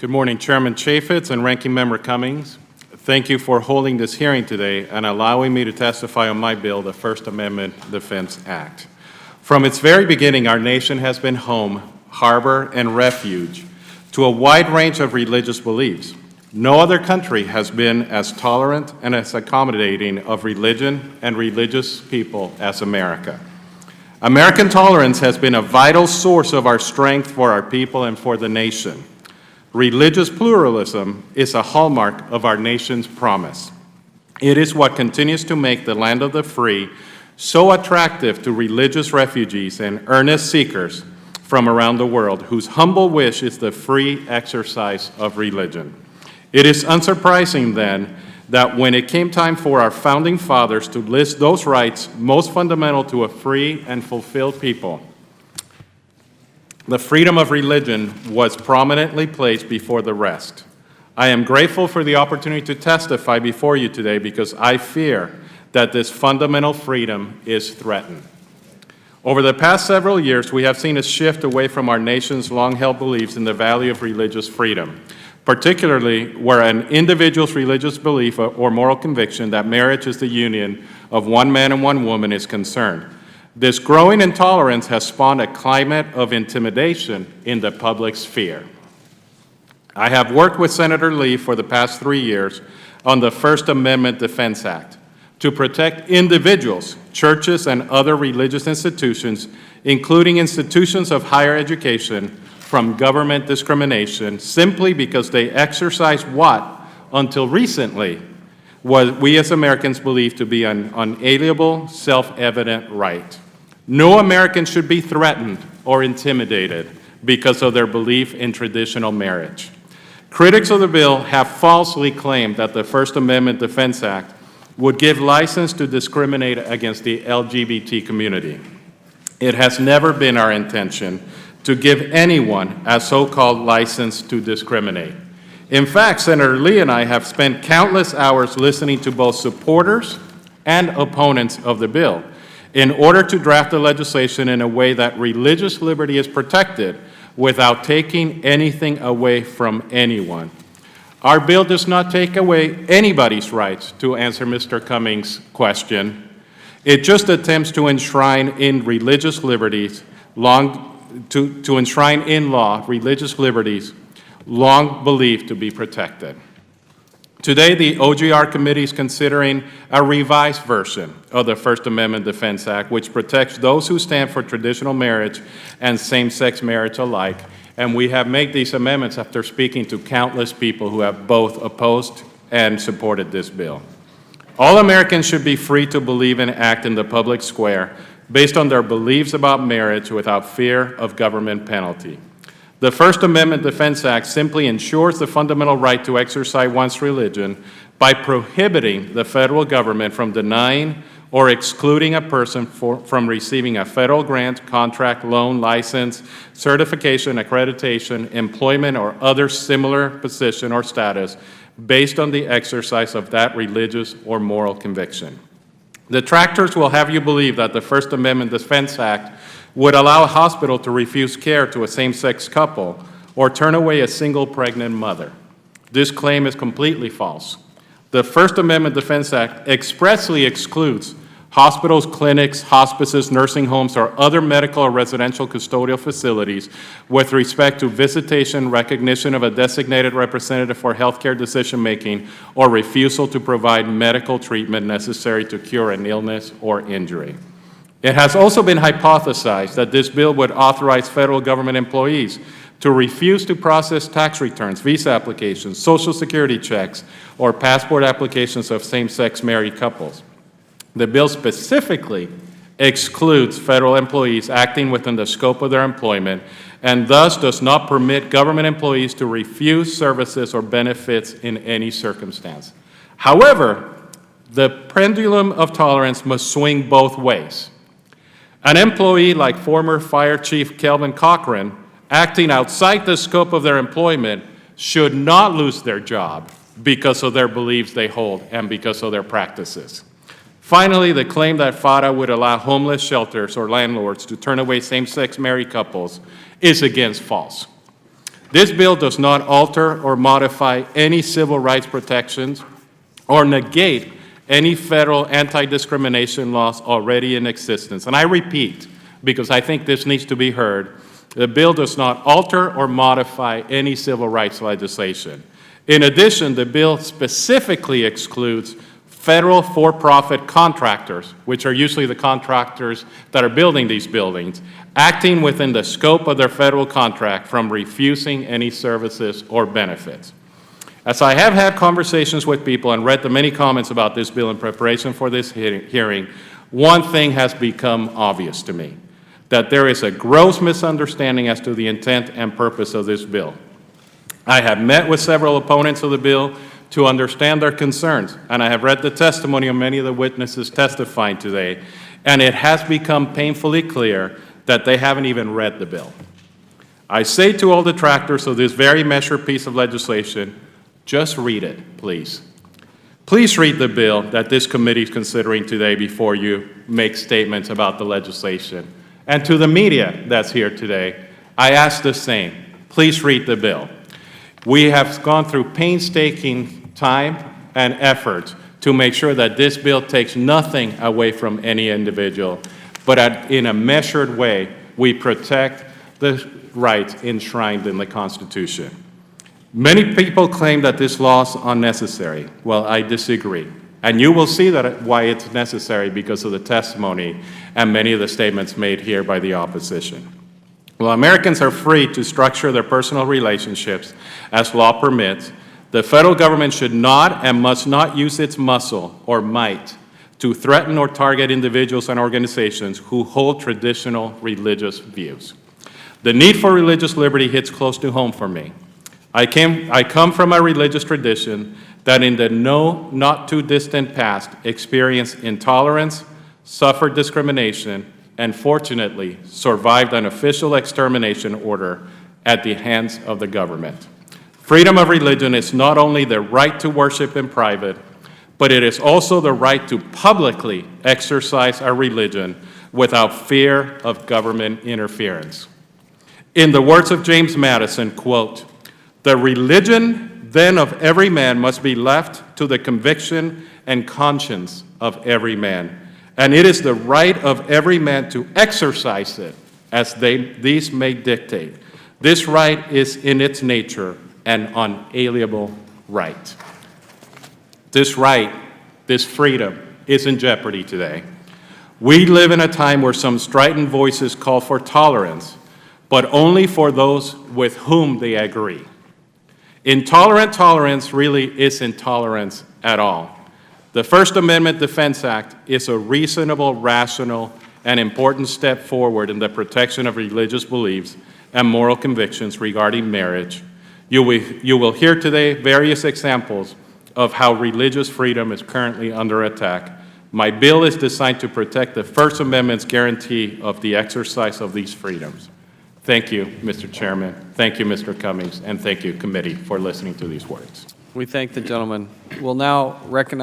Good morning, Chairman Chaffetz and Ranking Member Cummings. Thank you for holding this hearing today and allowing me to testify on my bill, the First Amendment Defense Act. From its very beginning, our nation has been home, harbor, and refuge to a wide range of religious beliefs. No other country has been as tolerant and as accommodating of religion and religious people as America. American tolerance has been a vital source of our strength for our people and for the nation. Religious pluralism is a hallmark of our nation's promise. It is what continues to make the land of the free so attractive to religious refugees and earnest seekers from around the world whose humble wish is the free exercise of religion. It is unsurprising, then, that when it came time for our founding fathers to list those rights most fundamental to a free and fulfilled people, the freedom of religion was prominently placed before the rest. I am grateful for the opportunity to testify before you today because I fear that this fundamental freedom is threatened. Over the past several years, we have seen a shift away from our nation's long-held beliefs in the value of religious freedom, particularly where an individual's religious belief or moral conviction that marriage is the union of one man and one woman is concerned. This growing intolerance has spawned a climate of intimidation in the public sphere. I have worked with Senator Lee for the past 3 years on the First Amendment Defense Act to protect individuals, churches, and other religious institutions, including institutions of higher education, from government discrimination simply because they exercise what, until recently, what we as Americans believe to be an unalienable, self-evident right. No American should be threatened or intimidated because of their belief in traditional marriage. Critics of the bill have falsely claimed that the First Amendment Defense Act would give license to discriminate against the LGBT community. It has never been our intention to give anyone a so-called license to discriminate. In fact, Senator Lee and I have spent countless hours listening to both supporters and opponents of the bill in order to draft the legislation in a way that religious liberty is protected without taking anything away from anyone. Our bill does not take away anybody's rights, to answer Mr. Cummings' question. It just attempts to enshrine in religious liberties, to enshrine in law religious liberties long believed to be protected. Today, the OGR Committee is considering a revised version of the First Amendment Defense Act, which protects those who stand for traditional marriage and same-sex marriage alike. And we have made these amendments after speaking to countless people who have both opposed and supported this bill. All Americans should be free to believe and act in the public square based on their beliefs about marriage without fear of government penalty. The First Amendment Defense Act simply ensures the fundamental right to exercise one's religion by prohibiting the federal government from denying or excluding a person from receiving a federal grant, contract, loan, license, certification, accreditation, employment, or other similar position or status based on the exercise of that religious or moral conviction. Detractors will have you believe that the First Amendment Defense Act would allow a hospital to refuse care to a same-sex couple or turn away a single pregnant mother. This claim is completely false. The First Amendment Defense Act expressly excludes hospitals, clinics, hospices, nursing homes, or other medical or residential custodial facilities with respect to visitation, recognition of a designated representative for healthcare decision-making, or refusal to provide medical treatment necessary to cure an illness or injury. It has also been hypothesized that this bill would authorize federal government employees to refuse to process tax returns, visa applications, Social Security checks, or passport applications of same-sex married couples. The bill specifically excludes federal employees acting within the scope of their employment and thus does not permit government employees to refuse services or benefits in any circumstance. However, the pendulum of tolerance must swing both ways. An employee like former Fire Chief Kelvin Cochran, acting outside the scope of their employment, should not lose their job because of their beliefs they hold and because of their practices. Finally, the claim that FADA would allow homeless shelters or landlords to turn away same-sex married couples is again false. This bill does not alter or modify any civil rights protections or negate any federal anti-discrimination laws already in existence. And I repeat, because I think this needs to be heard, the bill does not alter or modify any civil rights legislation. In addition, the bill specifically excludes federal for-profit contractors, which are usually the contractors that are building these buildings, acting within the scope of their federal contract from refusing any services or benefits. As I have had conversations with people and read the many comments about this bill in preparation for this hearing, one thing has become obvious to me, that there is a gross misunderstanding as to the intent and purpose of this bill. I have met with several opponents of the bill to understand their concerns, and I have read the testimony of many of the witnesses testifying today, and it has become painfully clear that they haven't even read the bill. I say to all detractors of this very measured piece of legislation, just read it, please. Please read the bill that this committee is considering today before you make statements about the legislation. And to the media that's here today, I ask the same. Please read the bill. We have gone through painstaking time and effort to make sure that this bill takes nothing away from any individual, but in a measured way, we protect the rights enshrined in the Constitution. Many people claim that this law is unnecessary. Well, I disagree. And you will see why it's necessary because of the testimony and many of the statements made here by the opposition. While Americans are free to structure their personal relationships as law permits, the federal government should not and must not use its muscle or might to threaten or target individuals and organizations who hold traditional religious views. The need for religious liberty hits close to home for me. I come from a religious tradition that in the not too distant past experienced intolerance, suffered discrimination, and fortunately survived an official extermination order at the hands of the government. Freedom of religion is not only the right to worship in private, but it is also the right to publicly exercise our religion without fear of government interference. In the words of James Madison, quote, "The religion then of every man must be left to the conviction and conscience of every man, and it is the right of every man to exercise it as these may dictate. This right is in its nature an unalienable right." This right, this freedom, is in jeopardy today. We live in a time where some strident voices call for tolerance, but only for those with whom they agree. Intolerant tolerance really isn't tolerance at all. The First Amendment Defense Act is a reasonable, rational, and important step forward in the protection of religious beliefs and moral convictions regarding marriage. You will hear today various examples of how religious freedom is currently under attack. My bill is designed to protect the First Amendment's guarantee of the exercise of these freedoms. Thank you, Mr. Chairman. Thank you, Mr. Cummings, and thank you, committee, for listening to these words. We thank the gentleman. We'll now recognize